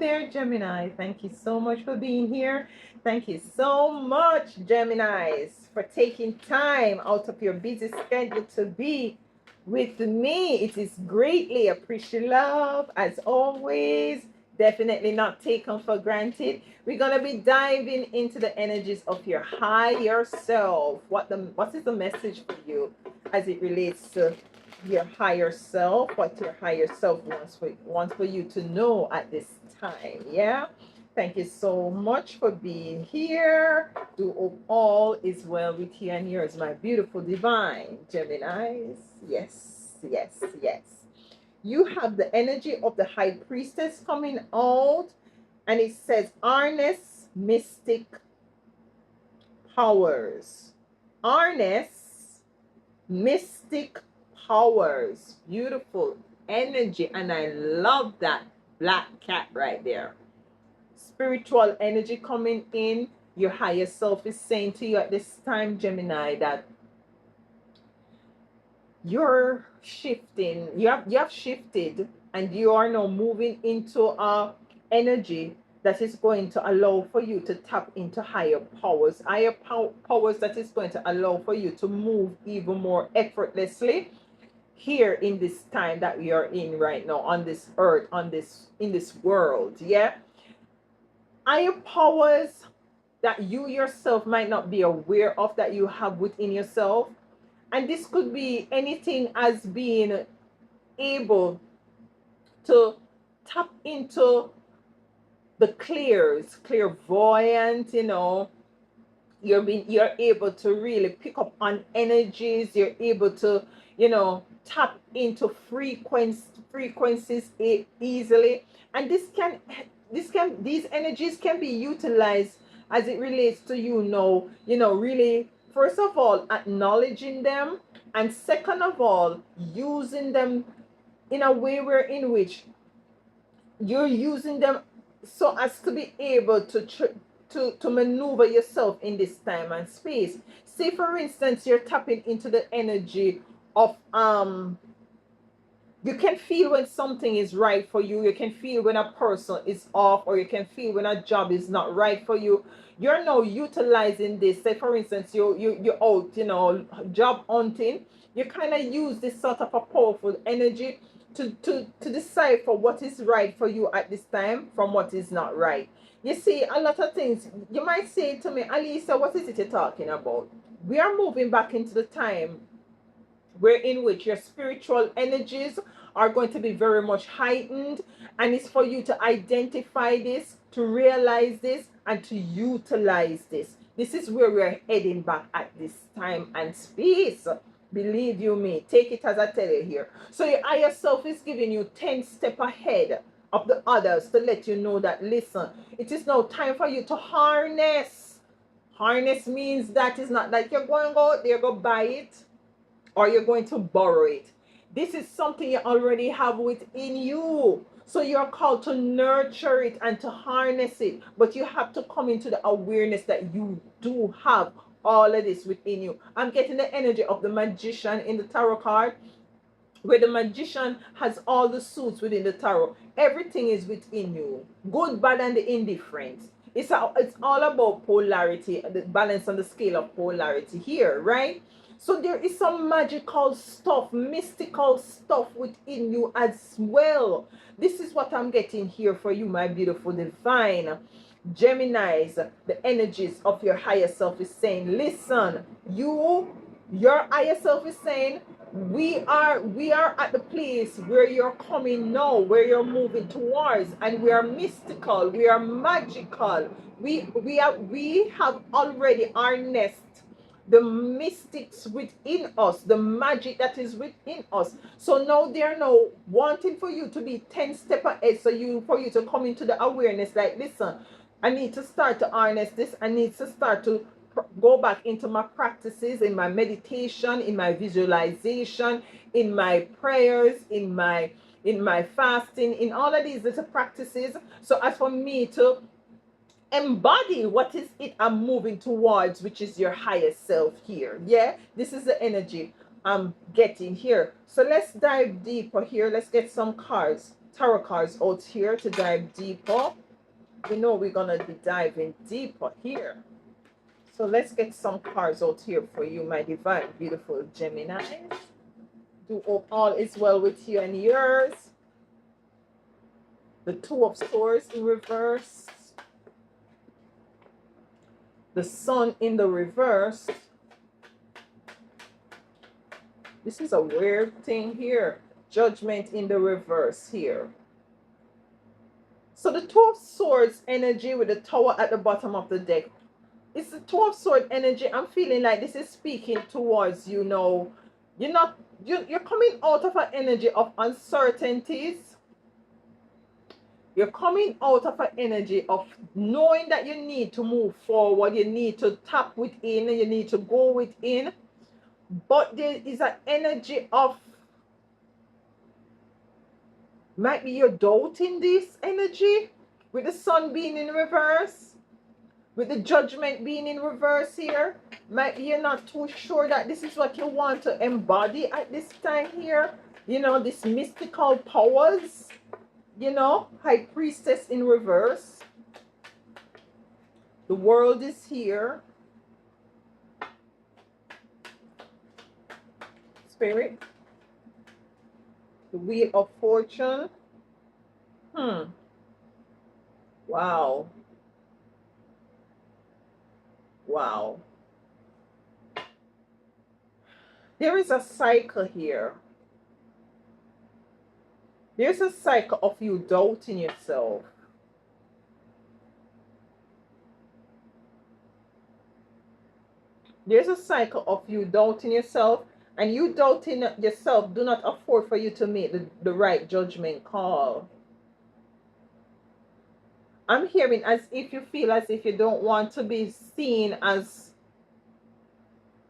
there, Gemini. Thank you so much for being here. Thank you so much, Geminis, for taking time out of your busy schedule to be with me. It is greatly appreciated, love, as always. Definitely not taken for granted. We're gonna be diving into the energies of your higher self. What is the message for you as it relates to your higher self, what your higher self wants for you to know at this time. Yeah. Thank you so much for being here. Do hope all is well with you and yours, my beautiful divine Geminis. Yes, yes, yes. You have the energy of the high priestess coming out, and it says harness mystic powers. Harness mystic powers. Beautiful energy, and I love that black cat right there. Spiritual energy coming in. Your higher self is saying to you at this time, Gemini, that you're shifting. You have shifted, and you are now moving into a energy that is going to allow for you to tap into higher powers, powers that is going to allow for you to move even more effortlessly here in this time that we are in right now on this earth, on this in this world. Yeah, higher powers that you yourself might not be aware of, that you have within yourself. And this could be anything as being able to tap into the clairvoyant, you're able to really pick up on energies. You're able to, tap into frequencies easily. And these energies can be utilized as it relates to really, first of all, acknowledging them, and second of all, using them in a way where in which you're using them so as to be able to maneuver yourself in this time and space. Say for instance, you're tapping into the energy of you can feel when something is right for you. You can feel when a person is off, or you can feel when a job is not right for you. You're now utilizing this. Say for instance, you're out, job hunting. You kind of use this sort of a powerful energy to decipher what is right for you at this time from what is not right. You see, a lot of things you might say to me, Alisa, what is it you're talking about? We are moving back into the time where in which your spiritual energies are going to be very much heightened, and it's for you to identify this, to realize this, and to utilize this. This is where we're heading back at this time and space. Believe you me, take it as I tell you here. So your higher self is giving you 10 steps ahead of the others to let you know that, listen, it is now time for you to harness. Harness means that it's not like you're going to go out there, go buy it, or you're going to borrow it. This is something you already have within you. So you're called to nurture it and to harness it. But you have to come into the awareness that you do have all of this within you. I'm getting the energy of the magician in the tarot card, where the magician has all the suits within the tarot. Everything is within you. Good, bad, and the indifferent. It's all about polarity, the balance on the scale of polarity here, right? So there is some magical stuff, mystical stuff within you as well. This is what I'm getting here for you, my beautiful divine Geminis. The energies of your higher self is saying, listen, your higher self is saying, we are at the place where you're coming now, where you're moving towards, and we are mystical, we are magical. We have already harnessed the mystics within us, the magic that is within us. So now they're now wanting for you to be 10 steps ahead, for you to come into the awareness, like, listen, I need to start to harness this. I need to start to go back into my practices, in my meditation, in my visualization, in my prayers, in my fasting, in all of these little practices. So as for me to embody what is it I'm moving towards, which is your highest self here. Yeah, this is the energy I'm getting here. So let's dive deeper here. Let's get some cards tarot cards out here to dive deeper. We know we're going to be diving deeper here. So let's get some cards out here for you, my divine, beautiful Gemini. Do hope all is well with you and yours. The Two of Swords in reverse. The Sun in the reverse. This is a weird thing here. Judgment in the reverse here. So the Two of Swords energy with the Tower at the bottom of the deck. It's the Two of Swords energy. I'm feeling like this is speaking towards you now. You're coming out of an energy of uncertainties. You're coming out of an energy of knowing that you need to move forward. You need to tap within. You need to go within. But there is an energy of, might be you're doubting this energy with the Sun being in reverse, with the Judgment being in reverse here. Might be you're not too sure that this is what you want to embody at this time here. You know, this mystical powers. You know, High Priestess in reverse. The World is here. Spirit. The Wheel of Fortune. Wow. Wow. There is a cycle here. There's a cycle of you doubting yourself. There's a cycle of you doubting yourself, and you doubting yourself do not afford for you to make the right judgment call. I'm hearing as if you feel as if you don't want to be seen as,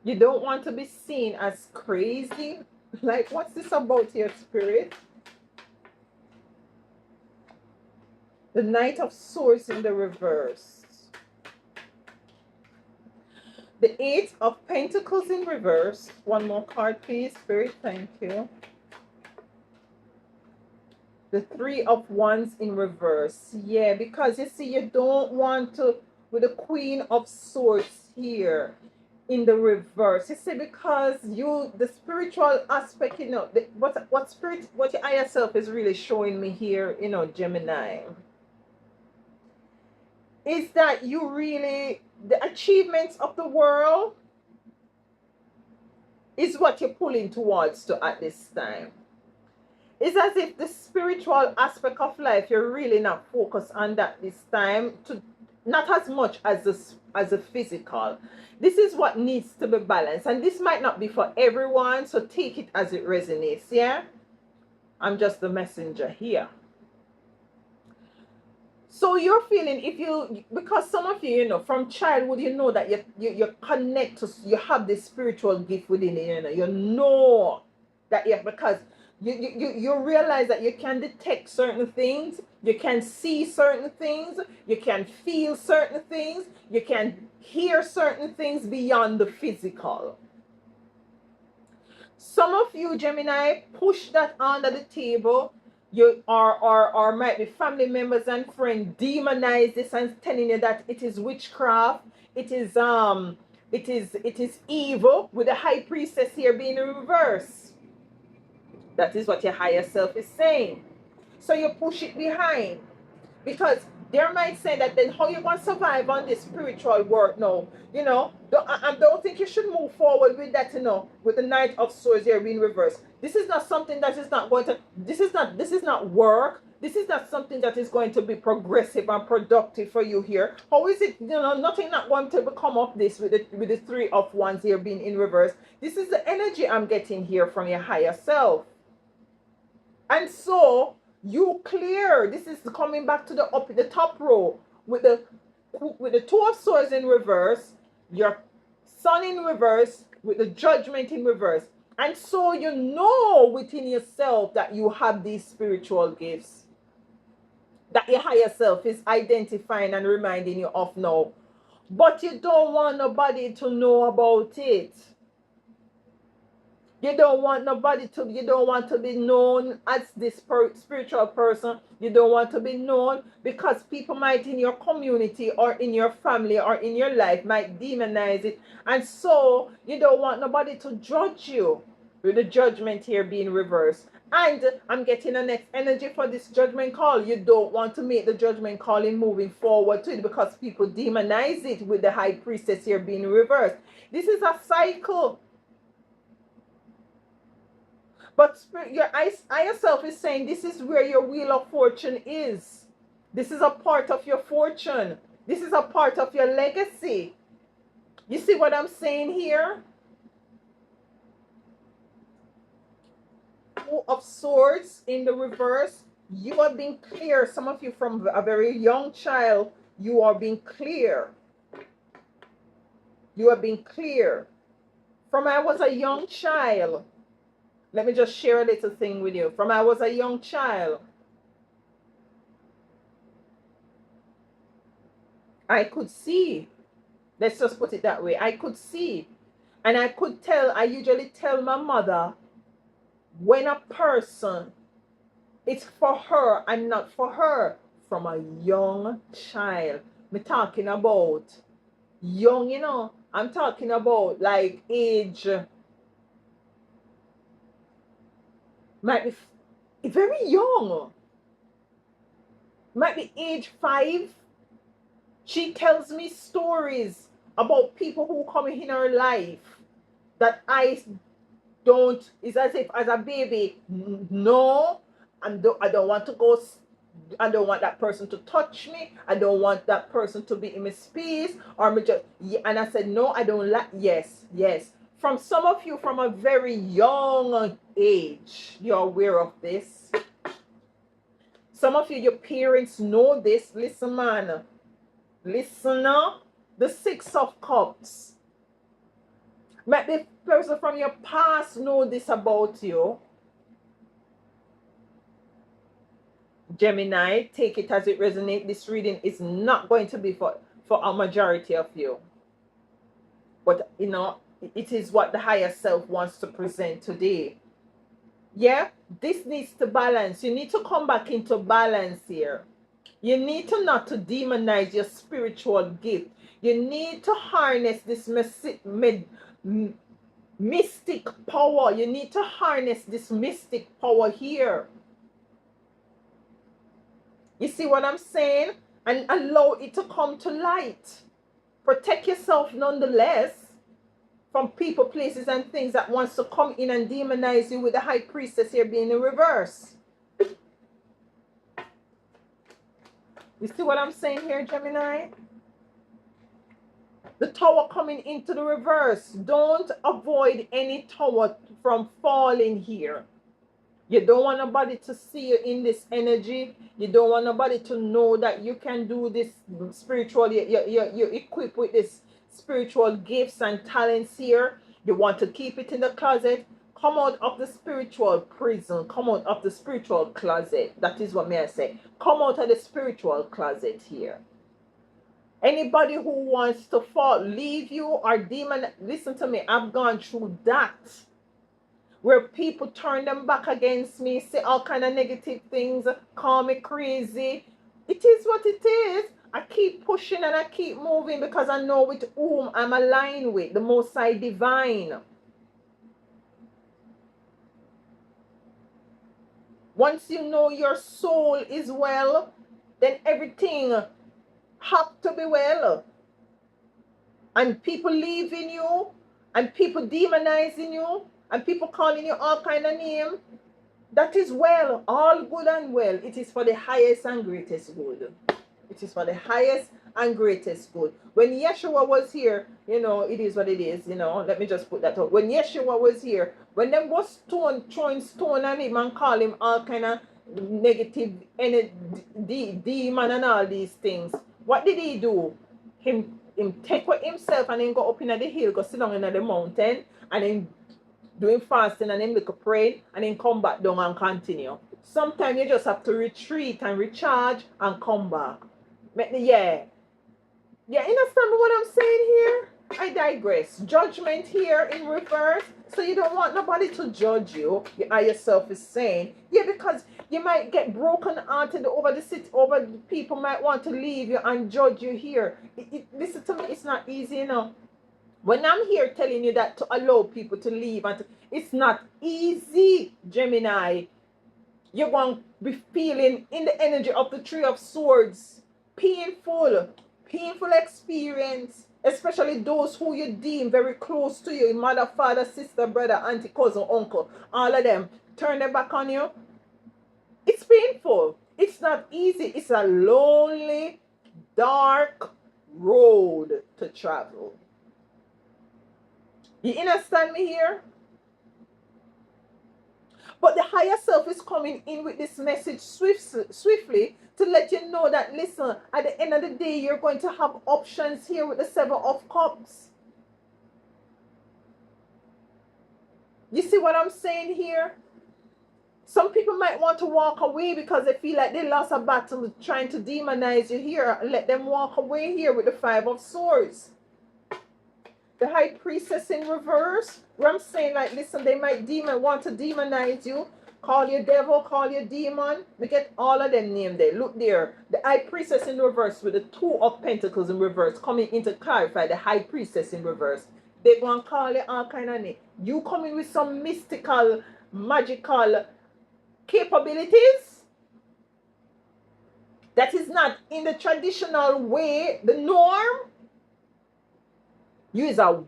you don't want to be seen as crazy. Like, what's this about your spirit? The Knight of Swords in the reverse. The Eight of Pentacles in reverse. One more card, please, Spirit. Thank you. The Three of Wands in reverse. Yeah, because you see, you don't want to, with the Queen of Swords here in the reverse. You see, because you, the spiritual aspect, you know, what your higher self is really showing me here, you know, Gemini, is that you really, the achievements of the world is what you're pulling towards to at this time. It's as if the spiritual aspect of life, you're really not focused on that this time, to not as much as the physical. This is what needs to be balanced, and this might not be for everyone, so take it as it resonates. Yeah, I'm just the messenger here. So you're feeling, if you, because some of you, you know, from childhood, you know that you connect to, you have this spiritual gift within you, you know that because you realize that you can detect certain things, you can see certain things, you can feel certain things, you can hear certain things beyond the physical. Some of you, Gemini, push that under the table. You or might be family members and friends demonize this and telling you that it is witchcraft, it is evil, with the High Priestess here being in reverse. That is what your higher self is saying. So you push it behind, because they might say that then how you going to survive on this spiritual work now? You know, I don't think you should move forward with that, you know, with the Knight of Swords here being reversed. This is not something that is not going to, this is not work. This is not something that is going to be progressive and productive for you here. How is it, you know, nothing not going to become of this with the Three of Wands here being in reverse? This is the energy I'm getting here from your higher self. And so you clear, this is coming back to the top row with the Two of Swords in reverse, your Sun in reverse, with the Judgment in reverse. And so you know within yourself that you have these spiritual gifts that your higher self is identifying and reminding you of now. But you don't want nobody to know about it. You don't want nobody to, you don't want to be known as this spiritual person. You don't want to be known because people might in your community or in your family or in your life might demonize it. And so you don't want nobody to judge you, with the judgment here being reversed. And I'm getting a next energy for this judgment call. You don't want to make the judgment call in moving forward to it because people demonize it with the high priestess here being reversed. This is a cycle. But your higher self is saying this is where your wheel of fortune is. This is a part of your fortune. This is a part of your legacy. You see what I'm saying here? Two of Swords in the reverse. You are being clear. Some of you from a very young child, you are being clear. You are being clear. From I was a young child. Let me just share a little thing with you. From I was a young child, I could see. Let's just put it that way. I could see. And I could tell, I usually tell my mother when a person, it's for her and not for her. From a young child. I'm talking about young, you know. I'm talking about like age. Might be very young. Might be age 5. She tells me stories about people who come in her life that I don't, it's as if as a baby, no, I don't want to go, I don't want that person to touch me. I don't want that person to be in my space or me just, and I said, no, I don't like, yes, yes. From some of you from a very young age, you're aware of this. Some of you, your parents know this. Listen, man. Listen now. The 6 of Cups. Might the person from your past know this about you. Gemini, take it as it resonates. This reading is not going to be for a majority of you. But, you know, it is what the higher self wants to present today. Yeah, this needs to balance. You need to come back into balance here. You need to not to demonize your spiritual gift. You need to harness this mystic power. You need to harness this mystic power here. You see what I'm saying? And allow it to come to light. Protect yourself nonetheless from people, places, and things that wants to come in and demonize you with the high priestess here being in reverse. You see what I'm saying here, Gemini? The tower coming into the reverse. Don't avoid any tower from falling here. You don't want nobody to see you in this energy. You don't want nobody to know that you can do this spiritual. You're equipped with this spiritual gifts and talents here. You want to keep it in the closet. Come out of the spiritual prison. Come out of the spiritual closet. That is what may I say. Come out of the spiritual closet here. Anybody who wants to fall, leave you or demon, listen to me. I've gone through that. Where people turn them back against me, say all kind of negative things, call me crazy. It is what it is. I keep pushing and I keep moving because I know with whom I'm aligned with, the Most High Divine. Once you know your soul is well, then everything has to be well. And people leaving you, and people demonizing you, and people calling you all kind of names, that is well, all good and well. It is for the highest and greatest good. It is for the highest and greatest good. When Yeshua was here, you know, it is what it is, you know. Let me just put that out. When Yeshua was here, when them was throwing stone at him and call him all kind of negative demon and all these things, what did he do? Him take with himself and then go up in the hill, go sit down in the mountain, and then doing fasting and then make a pray and then come back down and continue. Sometimes you just have to retreat and recharge and come back. Yeah, understand what I'm saying here? I digress. Judgment here in reverse. So you don't want nobody to judge you. Your higher self is saying, yeah, because you might get broken hearted over the city, over the people might want to leave you and judge you here. Listen to me, it's not easy, you know. When I'm here telling you that to allow people to leave, it's not easy, Gemini. You're going to be feeling in the energy of the Three of Swords. Painful experience, especially those who you deem very close to you, mother, father, sister, brother, auntie, cousin, uncle, all of them turn their back on you. It's painful. It's not easy. It's a lonely, dark road to travel. You understand me here? But the higher self is coming in with this message swiftly to let you know that, listen, at the end of the day, you're going to have options here with the Seven of Cups. You see what I'm saying here? Some people might want to walk away because they feel like they lost a battle trying to demonize you here. Let them walk away here with the Five of Swords. The High Priestess in reverse, where I'm saying, like, listen, they might want to demonize you. Call you devil, call you demon. We get all of them named there. Look there. The High Priestess in reverse with the Two of Pentacles in reverse, coming in to clarify the High Priestess in reverse. They going to call you all kind of name. You coming with some mystical, magical capabilities that is not in the traditional way, the norm. You is a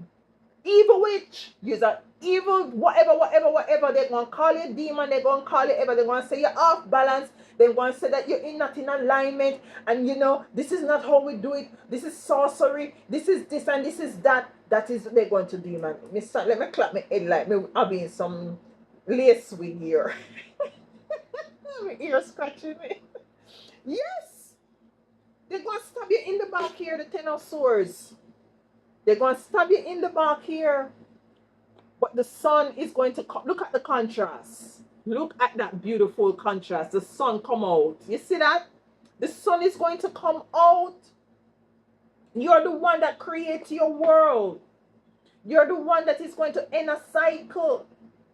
evil witch. You is a evil whatever. They're going to call you demon. They're going to call you ever. They're going to say you're off balance. They're going to say that you're not in alignment. And you know, this is not how we do it. This is sorcery. This is this and this is that. That is what they're going to do, man. Let me clap my head like me. I'll be in some lace wig here. My ear scratching me. Yes. They're going to stab you in the back here, the Ten of Swords. They're going to stab you in the back here. But the sun is going to come. Look at the contrast. Look at that beautiful contrast. The sun come out. You see that? The sun is going to come out. You're the one that creates your world. You're the one that is going to end a cycle.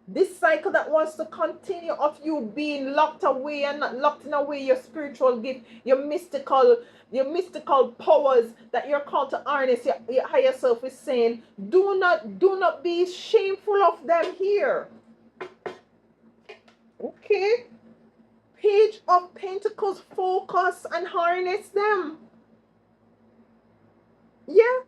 This cycle that wants to continue of you being locked away and not locked in away your spiritual gift, your mystical powers that you're called to harness. Your higher self is saying, do not be shameful of them here. Okay? Page of Pentacles, focus and harness them. Yeah.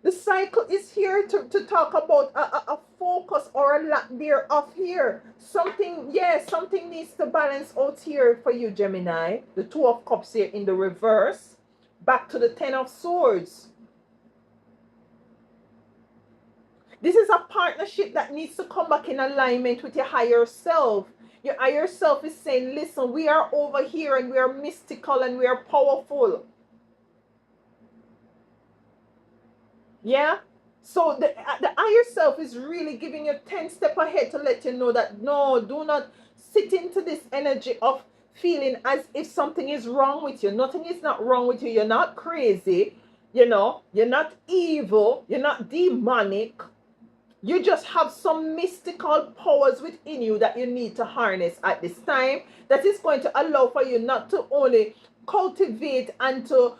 The cycle is here to talk about a focus or a lack thereof here. Something needs to balance out here for you, Gemini. The Two of Cups here in the reverse. Back to the Ten of Swords. This is a partnership that needs to come back in alignment with your higher self. Your higher self is saying, listen, we are over here and we are mystical and we are powerful. Yeah, so the higher self is really giving you 10 steps ahead to let you know that no, do not sit into this energy of feeling as if something is wrong with you. Nothing is not wrong with you. You're not crazy, you know, you're not evil, you're not demonic. You just have some mystical powers within you that you need to harness at this time, that is going to allow for you not to only cultivate and to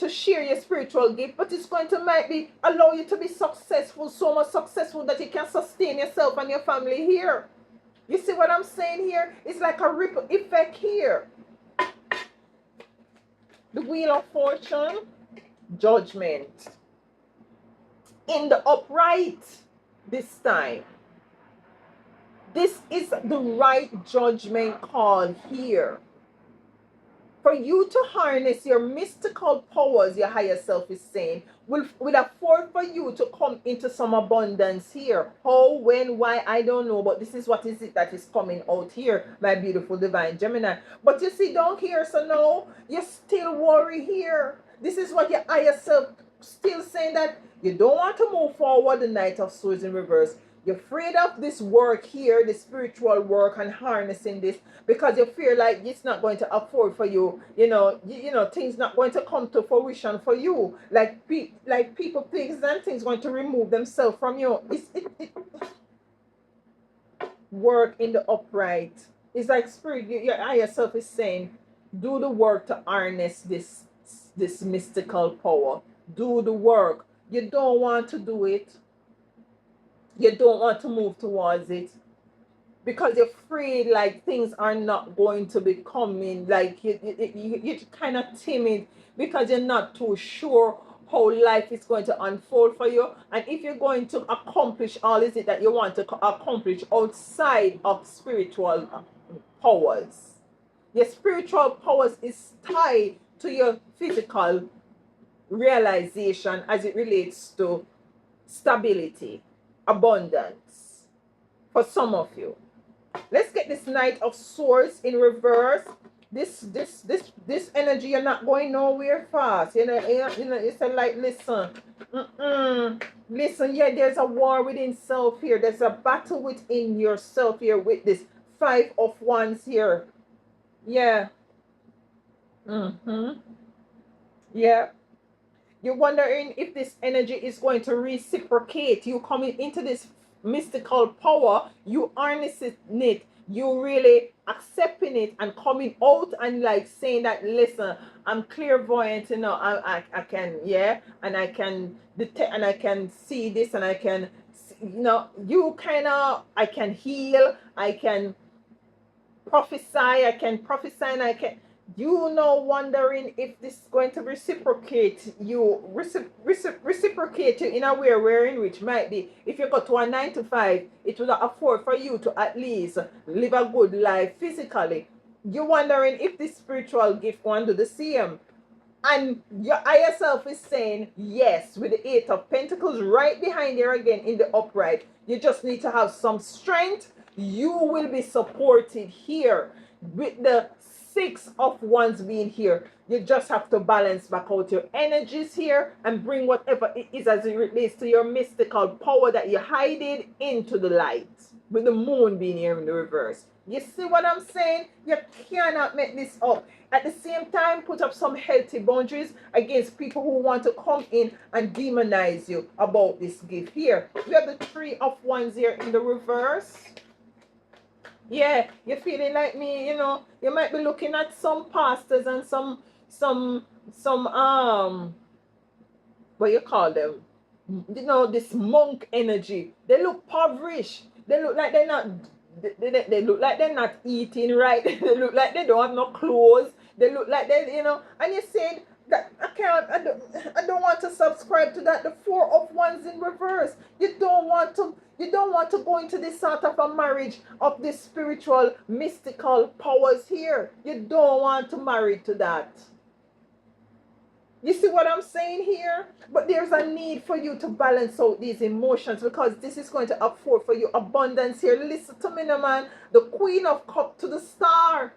share your spiritual gift, but it's going to allow you to be successful, so much successful that you can sustain yourself and your family here. You see what I'm saying here? It's like a ripple effect here. The Wheel of Fortune, Judgment. In the upright this time. This is the right judgment call here. For you to harness your mystical powers, your higher self is saying, will afford for you to come into some abundance here. How, when, why, I don't know. But this is what is it that is coming out here, my beautiful divine Gemini. But you see down here, so now you still worry here. This is what your higher self still saying, that you don't want to move forward, the Knight of Swords in reverse. You're afraid of this work here, the spiritual work and harnessing this, because you feel like it's not going to afford for you. Things not going to come to fruition for you. Like people, things and things going to remove themselves from you. Work in the upright. It's like spirit, your higher self is saying, do the work to harness this mystical power. Do the work. You don't want to do it. You don't want to move towards it because you're afraid like things are not going to be coming. Like you're kind of timid because you're not too sure how life is going to unfold for you, and if you're going to accomplish all is it that you want to accomplish outside of spiritual powers. Your spiritual powers is tied to your physical realization as it relates to stability, abundance for some of you. Let's get this Knight of Swords in reverse. This energy, you're not going nowhere fast. It's like, listen, listen, yeah, there's a war within self here. There's a battle within yourself here with this 5 of Wands here. Yeah. Yeah. You're wondering if this energy is going to reciprocate. You coming into this mystical power, you harnessing it, you really accepting it and coming out and like saying that, listen, I'm clairvoyant, I can, yeah, and I can detect and I can see this and I can, I can heal, I can prophesy, and I can, wondering if this is going to reciprocate you, reciprocate you in a way wherein which might be, if you go to a 9 to 5, it will afford for you to at least live a good life physically. You're wondering if this spiritual gift going to do the same. And your higher self is saying yes, with the 8 of Pentacles right behind there again in the upright. You just need to have some strength. You will be supported here with the 6 of Wands being here. You just have to balance back out your energies here and bring whatever it is as it relates to your mystical power that you hiding into the light, with the moon being here in the reverse. You see what I'm saying? You cannot make this up. At the same time, put up some healthy boundaries against people who want to come in and demonize you about this gift here. We have the 3 of Wands here in the reverse. Yeah, you're feeling like me, you might be looking at some pastors and some what you call them? This monk energy. They look impoverished. They look like they're not they look like they're not eating right. They look like they don't have no clothes. They look like they, and you're saying that I don't want to subscribe to that. The 4 of Wands in reverse. You don't want to go into this sort of a marriage of this spiritual mystical powers here. You don't want to marry to that. You see what I'm saying here? But there's a need for you to balance out these emotions, because this is going to afford for you abundance here. Listen to me now, man. The Queen of Cups to the Star.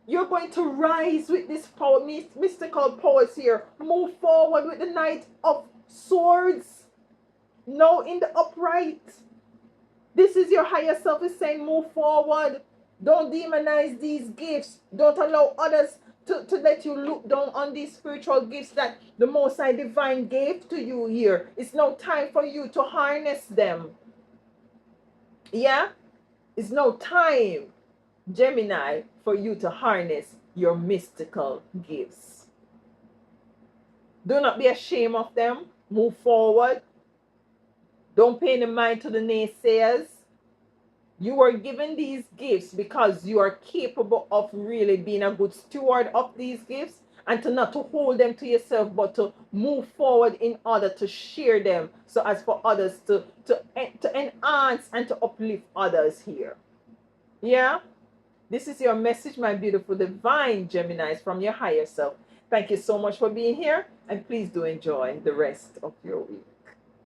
You're going to rise with this power, mystical powers here. Move forward with the Knight of Swords. Now in the upright. This is your higher self is saying move forward. Don't demonize these gifts. Don't allow others to let you look down on these spiritual gifts that the Most High Divine gave to you here. It's now time for you to harness them. Yeah? It's now time, Gemini, for you to harness your mystical gifts. Do not be ashamed of them. Move forward. Don't pay any mind to the naysayers. You are given these gifts because you are capable of really being a good steward of these gifts, and to not to hold them to yourself, but to move forward in order to share them, so as for others to enhance and to uplift others here. Yeah? This is your message, my beautiful divine Geminis, from your higher self. Thank you so much for being here, and please do enjoy the rest of your week.